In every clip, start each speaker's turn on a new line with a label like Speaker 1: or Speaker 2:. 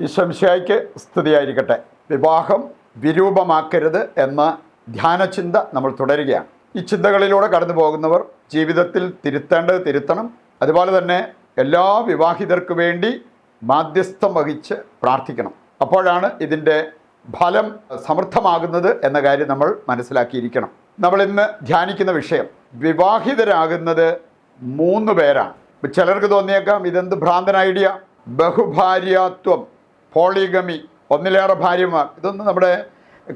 Speaker 1: ഈശോമിശിഹായ്ക്ക് സ്തുതിയായിരിക്കട്ടെ. വിവാഹം വിരൂപമാക്കരുത് എന്ന ധ്യാനചിന്ത നമ്മൾ തുടരുകയാണ്. ഈ ചിന്തകളിലൂടെ കടന്നു പോകുന്നവർ ജീവിതത്തിൽ തിരുത്തേണ്ടത് തിരുത്തണം. അതുപോലെ തന്നെ എല്ലാ വിവാഹിതർക്കു വേണ്ടി മാധ്യസ്ഥം വഹിച്ച് പ്രാർത്ഥിക്കണം. അപ്പോഴാണ് ഇതിൻ്റെ ഫലം സമൃദ്ധമാകുന്നത് എന്ന കാര്യം നമ്മൾ മനസ്സിലാക്കിയിരിക്കണം. നമ്മൾ ഇന്ന് ധ്യാനിക്കുന്ന വിഷയം, വിവാഹിതരാകുന്നത് 3 പേരാണ്. ചിലർക്ക് തോന്നിയേക്കാം ഇതെന്ത് ഭ്രാന്തൻ ഐഡിയ, ബഹുഭാര്യാത്വം, പോളിഗമി, ഒന്നിലേറെ ഭാര്യമാർ, ഇതൊന്നും നമ്മുടെ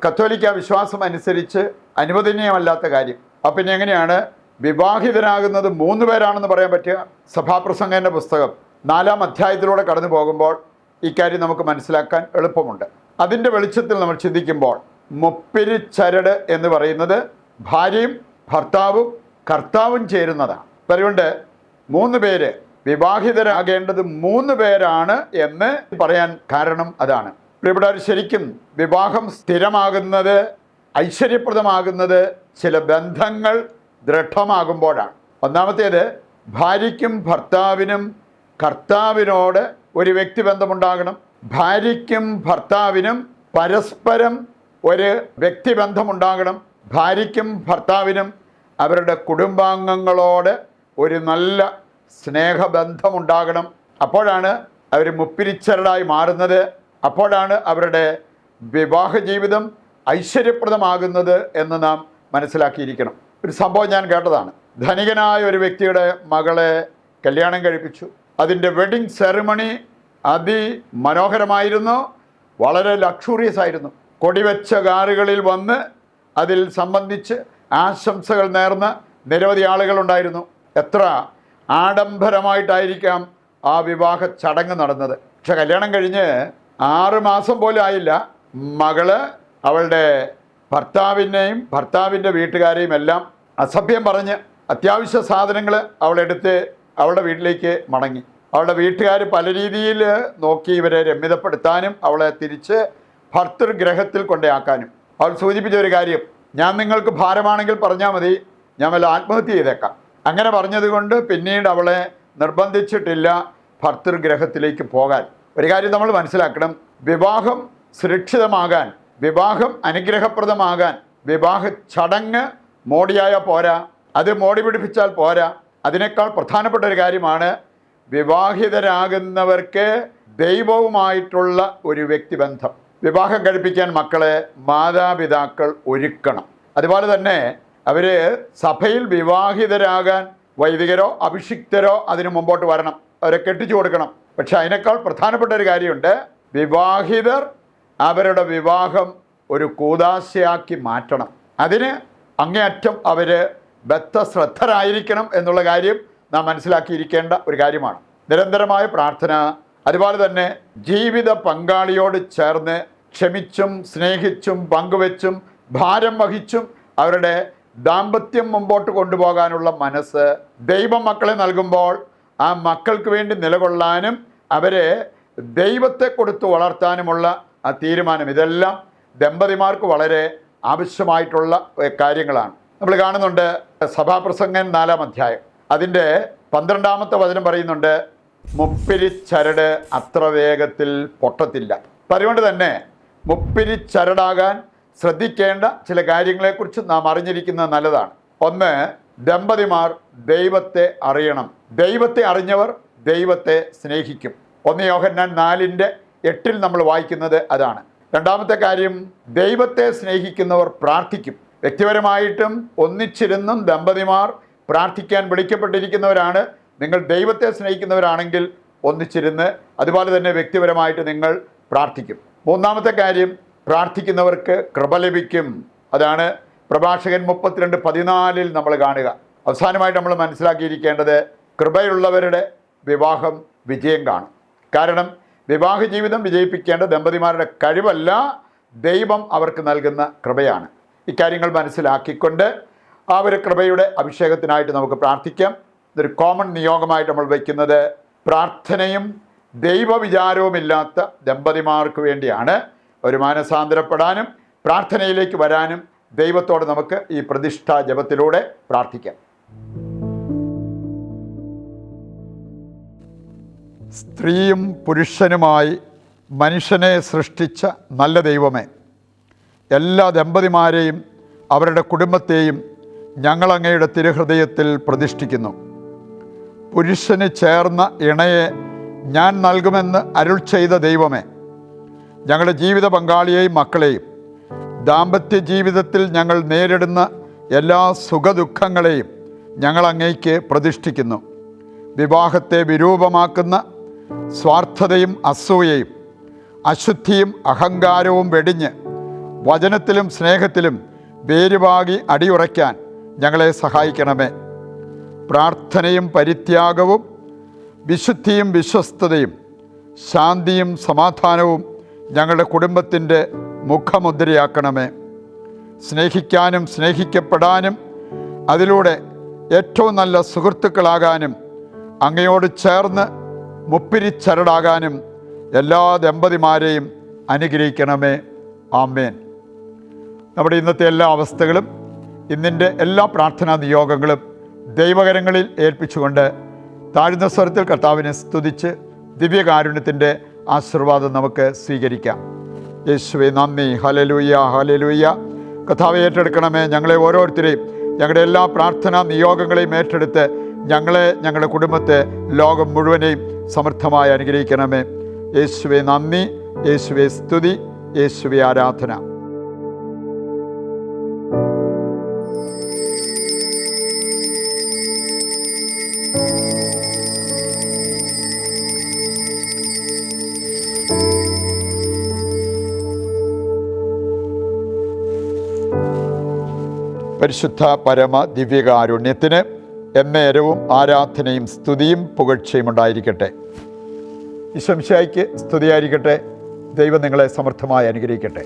Speaker 1: കത്തോലിക്ക വിശ്വാസം അനുസരിച്ച് അനുവദനീയമല്ലാത്ത കാര്യം. അപ്പം പിന്നെ എങ്ങനെയാണ് വിവാഹിതരാകുന്നത് 3 പേരാണെന്ന് പറയാൻ പറ്റുക? സഭാപ്രസംഗൻ്റെ പുസ്തകം 4-ാം അധ്യായത്തിലൂടെ കടന്നു പോകുമ്പോൾ ഇക്കാര്യം നമുക്ക് മനസ്സിലാക്കാൻ എളുപ്പമുണ്ട്. അതിൻ്റെ വെളിച്ചത്തിൽ നമ്മൾ ചിന്തിക്കുമ്പോൾ മുപ്പിരിച്ചരട് എന്ന് പറയുന്നത് ഭാര്യയും ഭർത്താവും കർത്താവും ചേരുന്നതാണ്. അതുകൊണ്ട് 3 പേര് വിവാഹിതരാകേണ്ടത് 3 പേരാണ് എന്ന് പറയാൻ കാരണം അതാണ്. പ്രിയപ്പെട്ടവർ, ശരിക്കും വിവാഹം സ്ഥിരമാകുന്നത്, ഐശ്വര്യപ്രദമാകുന്നത് ചില ബന്ധങ്ങൾ ദൃഢമാകുമ്പോഴാണ്. ഒന്നാമത്തേത്, ഭാര്യയ്ക്കും ഭർത്താവിനും കർത്താവിനോട് ഒരു വ്യക്തിബന്ധമുണ്ടാകണം. ഭാര്യയ്ക്കും ഭർത്താവിനും പരസ്പരം ഒരു വ്യക്തിബന്ധമുണ്ടാകണം. ഭാര്യയ്ക്കും ഭർത്താവിനും അവരുടെ കുടുംബാംഗങ്ങളോട് ഒരു നല്ല സ്നേഹബന്ധമുണ്ടാകണം. അപ്പോഴാണ് അവർ മുപ്പിരിച്ചരടായി മാറുന്നത്. അപ്പോഴാണ് അവരുടെ വിവാഹ ജീവിതം ഐശ്വര്യപ്രദമാകുന്നത് എന്ന് നാം മനസ്സിലാക്കിയിരിക്കണം. ഒരു സംഭവം ഞാൻ കേട്ടതാണ്. ധനികനായ ഒരു വ്യക്തിയുടെ മകളെ കല്യാണം കഴിപ്പിച്ചു. അതിൻ്റെ വെഡിങ് സെറിമണി അതിമനോഹരമായിരുന്നു, വളരെ ലക്ഷൂറിയസ് ആയിരുന്നു. കൊടിവെച്ച കാറുകളിൽ വന്ന് അതിൽ സംബന്ധിച്ച് ആശംസകൾ നേർന്ന നിരവധി ആളുകളുണ്ടായിരുന്നു. എത്ര ആഡംബരമായിട്ടായിരിക്കാം ആ വിവാഹ ചടങ്ങ് നടന്നത്. പക്ഷെ കല്യാണം കഴിഞ്ഞ് 6 മാസം പോലും ആയില്ല, മകള് അവളുടെ ഭർത്താവിനെയും ഭർത്താവിൻ്റെ വീട്ടുകാരെയും എല്ലാം അസഭ്യം പറഞ്ഞ് അത്യാവശ്യ സാധനങ്ങൾ അവളെടുത്ത് അവളുടെ വീട്ടിലേക്ക് മടങ്ങി. അവളുടെ വീട്ടുകാർ പല രീതിയിൽ നോക്കി ഇവരെ രമ്യതപ്പെടുത്താനും അവളെ തിരിച്ച് ഭർതൃഗ്രഹത്തിൽ കൊണ്ടേയാക്കാനും. അവൾ സൂചിപ്പിച്ച ഒരു കാര്യം, ഞാൻ നിങ്ങൾക്ക് ഭാരമാണെങ്കിൽ പറഞ്ഞാൽ മതി, ഞാൻ വല്ല ആത്മഹത്യ ചെയ്തേക്കാം. അങ്ങനെ പറഞ്ഞതുകൊണ്ട് പിന്നീട് അവളെ നിർബന്ധിച്ചിട്ടില്ല ഭർതൃഗ്രഹത്തിലേക്ക് പോകാൻ. ഒരു കാര്യം നമ്മൾ മനസ്സിലാക്കണം, വിവാഹം സുരക്ഷിതമാകാൻ, വിവാഹം അനുഗ്രഹപ്രദമാകാൻ വിവാഹ ചടങ്ങ് മോടിയായ പോരാ, അത് മോടി പിടിപ്പിച്ചാൽ പോരാ. അതിനേക്കാൾ പ്രധാനപ്പെട്ട ഒരു കാര്യമാണ് വിവാഹിതരാകുന്നവർക്ക് ദൈവവുമായിട്ടുള്ള ഒരു വ്യക്തിബന്ധം. വിവാഹം കഴിപ്പിക്കാൻ മക്കളെ മാതാപിതാക്കൾ ഒരുക്കണം. അതുപോലെ തന്നെ അവർ സഭയിൽ വിവാഹിതരാകാൻ വൈദികരോ അഭിഷിക്തരോ അതിനു മുമ്പോട്ട് വരണം, അവരെ കെട്ടിച്ചു കൊടുക്കണം. പക്ഷെ അതിനേക്കാൾ പ്രധാനപ്പെട്ട ഒരു കാര്യമുണ്ട്, വിവാഹിതർ അവരുടെ വിവാഹം ഒരു കൂദാശയാക്കി മാറ്റണം. അതിന് അങ്ങേയറ്റം അവർ ബദ്ധശ്രദ്ധരായിരിക്കണം എന്നുള്ള കാര്യം നാം മനസ്സിലാക്കിയിരിക്കേണ്ട ഒരു കാര്യമാണ്. നിരന്തരമായ പ്രാർത്ഥന, അതുപോലെ തന്നെ ജീവിത പങ്കാളിയോട് ചേർന്ന് ക്ഷമിച്ചും സ്നേഹിച്ചും പങ്കുവെച്ചും ഭാരം വഹിച്ചും അവരുടെ ദാമ്പത്യം മുമ്പോട്ട് കൊണ്ടുപോകാനുള്ള മനസ്സ് ദൈവം മക്കളെ നൽകുമ്പോൾ ആ മക്കൾക്ക് വേണ്ടി നിലകൊള്ളാനും അവരെ ദൈവത്തെ കൊടുത്ത് വളർത്താനുമുള്ള ആ തീരുമാനം, ഇതെല്ലാം ദമ്പതിമാർക്ക് വളരെ ആവശ്യമായിട്ടുള്ള കാര്യങ്ങളാണ്. നമ്മൾ കാണുന്നുണ്ട് സഭാപ്രസംഗൻ 4-ാം അധ്യായം അതിൻ്റെ 12-ാമത്തെ വചനം പറയുന്നുണ്ട്, മുപ്പിരിച്ചരട് അത്ര വേഗത്തിൽ പൊട്ടത്തില്ല. അപ്പം അതുകൊണ്ട് തന്നെ മുപ്പിരിച്ചരടാകാൻ ശ്രദ്ധിക്കേണ്ട ചില കാര്യങ്ങളെക്കുറിച്ച് നാം അറിഞ്ഞിരിക്കുന്നത് നല്ലതാണ്. ഒന്ന്, ദമ്പതിമാർ ദൈവത്തെ അറിയണം. ദൈവത്തെ അറിഞ്ഞവർ ദൈവത്തെ സ്നേഹിക്കും. 1 യോഹന്നാൻ 4:8 നമ്മൾ വായിക്കുന്നത് അതാണ്. രണ്ടാമത്തെ കാര്യം, ദൈവത്തെ സ്നേഹിക്കുന്നവർ പ്രാർത്ഥിക്കും. വ്യക്തിപരമായിട്ടും ഒന്നിച്ചിരുന്നും ദമ്പതിമാർ പ്രാർത്ഥിക്കാൻ വിളിക്കപ്പെട്ടിരിക്കുന്നവരാണ്. നിങ്ങൾ ദൈവത്തെ സ്നേഹിക്കുന്നവരാണെങ്കിൽ ഒന്നിച്ചിരുന്ന് അതുപോലെ തന്നെ വ്യക്തിപരമായിട്ട് നിങ്ങൾ പ്രാർത്ഥിക്കും. മൂന്നാമത്തെ കാര്യം, പ്രാർത്ഥിക്കുന്നവർക്ക് കൃപ ലഭിക്കും. അതാണ് പ്രഭാഷകൻ 32:14 നമ്മൾ കാണുക. അവസാനമായിട്ട് നമ്മൾ മനസ്സിലാക്കിയിരിക്കേണ്ടത്, കൃപയുള്ളവരുടെ വിവാഹം വിജയം കാണും. കാരണം വിവാഹ ജീവിതം വിജയിപ്പിക്കേണ്ട ദമ്പതിമാരുടെ കഴിവല്ല, ദൈവം അവർക്ക് നൽകുന്ന കൃപയാണ്. ഇക്കാര്യങ്ങൾ മനസ്സിലാക്കിക്കൊണ്ട് ആ ഒരു കൃപയുടെ അഭിഷേകത്തിനായിട്ട് നമുക്ക് പ്രാർത്ഥിക്കാം. ഇതൊരു കോമൺ നിയോഗമായിട്ട് നമ്മൾ വയ്ക്കുന്നത് പ്രാർത്ഥനയും ദൈവവിചാരവുമില്ലാത്ത ദമ്പതിമാർക്ക് വേണ്ടിയാണ്. ഒരു മാനസാന്തരപ്പെടാനും പ്രാർത്ഥനയിലേക്ക് വരാനും ദൈവത്തോട് നമുക്ക് ഈ പ്രതിഷ്ഠാ ജപത്തിലൂടെ പ്രാർത്ഥിക്കാം. സ്ത്രീയും പുരുഷനുമായി മനുഷ്യനെ സൃഷ്ടിച്ച നല്ല ദൈവമേ, എല്ലാ ദമ്പതിമാരെയും അവരുടെ കുടുംബത്തെയും ഞങ്ങളങ്ങയുടെ തിരുഹൃദയത്തിൽ പ്രതിഷ്ഠിക്കുന്നു. പുരുഷന് ചേർന്ന ഇണയെ ഞാൻ നൽകുമെന്ന് അരുൾ ചെയ്ത ദൈവമേ, ഞങ്ങളുടെ ജീവിത പങ്കാളിയെയും മക്കളെയും ദാമ്പത്യ ജീവിതത്തിൽ ഞങ്ങൾ നേരിടുന്ന എല്ലാ സുഖദുഃഖങ്ങളെയും ഞങ്ങൾ അങ്ങേക്ക് പ്രതിഷ്ഠിക്കുന്നു. വിവാഹത്തെ വിരൂപമാക്കുന്ന സ്വാർത്ഥതയും അസൂയയും അശുദ്ധിയും അഹങ്കാരവും വെടിഞ്ഞ് വചനത്തിലും സ്നേഹത്തിലും വേരുപാകി അടിയുറയ്ക്കാൻ ഞങ്ങളെ സഹായിക്കണമേ. പ്രാർത്ഥനയും പരിത്യാഗവും വിശുദ്ധിയും വിശ്വസ്തതയും ശാന്തിയും സമാധാനവും ഞങ്ങളുടെ കുടുംബത്തിൻ്റെ മുഖമുദ്രയാക്കണമേ. സ്നേഹിക്കാനും സ്നേഹിക്കപ്പെടാനും അതിലൂടെ ഏറ്റവും നല്ല സുഹൃത്തുക്കളാകാനും അങ്ങയോട് ചേർന്ന് മുപ്പിരിച്ചരടാകാനും എല്ലാ ദമ്പതിമാരെയും അനുഗ്രഹിക്കണമേ. ആമേൻ. നമ്മുടെ ഇന്നത്തെ എല്ലാ അവസ്ഥകളും ഇന്നിൻ്റെ എല്ലാ പ്രാർത്ഥനാ നിയോഗങ്ങളും ദൈവകരങ്ങളിൽ ഏൽപ്പിച്ചുകൊണ്ട് താഴ്ന്ന സ്വരത്തിൽ കർത്താവിനെ സ്തുതിച്ച് ദിവ്യകാരുണ്യത്തിൻ്റെ ആശീർവാദം നമുക്ക് സ്വീകരിക്കാം. യേശുവേ നന്ദി. Hallelujah, hallelujah. കർത്താവെ ഏറ്റെടുക്കണമേ. ഞങ്ങളെ ഓരോരുത്തരെയും ഞങ്ങളുടെ എല്ലാ പ്രാർത്ഥനാ നിയോഗങ്ങളെയും ഏറ്റെടുത്ത് ഞങ്ങളെ, ഞങ്ങളുടെ കുടുംബത്തെ, ലോകം മുഴുവനെയും സമൃദ്ധമായി അനുഗ്രഹിക്കണമേ. യേശുവേ നന്ദി, യേശുവേ സ്തുതി, യേശുവേ ആരാധന. പരിശുദ്ധ പരമ ദിവ്യകാരുണ്യത്തിന് എന്നേരവും ആരാധനയും സ്തുതിയും പുകഴ്ചയും ഉണ്ടായിരിക്കട്ടെ. ഈശോ മിശിഹായ്ക്ക് സ്തുതിയായിരിക്കട്ടെ. ദൈവം നിങ്ങളെ സമൃദ്ധമായി അനുഗ്രഹിക്കട്ടെ.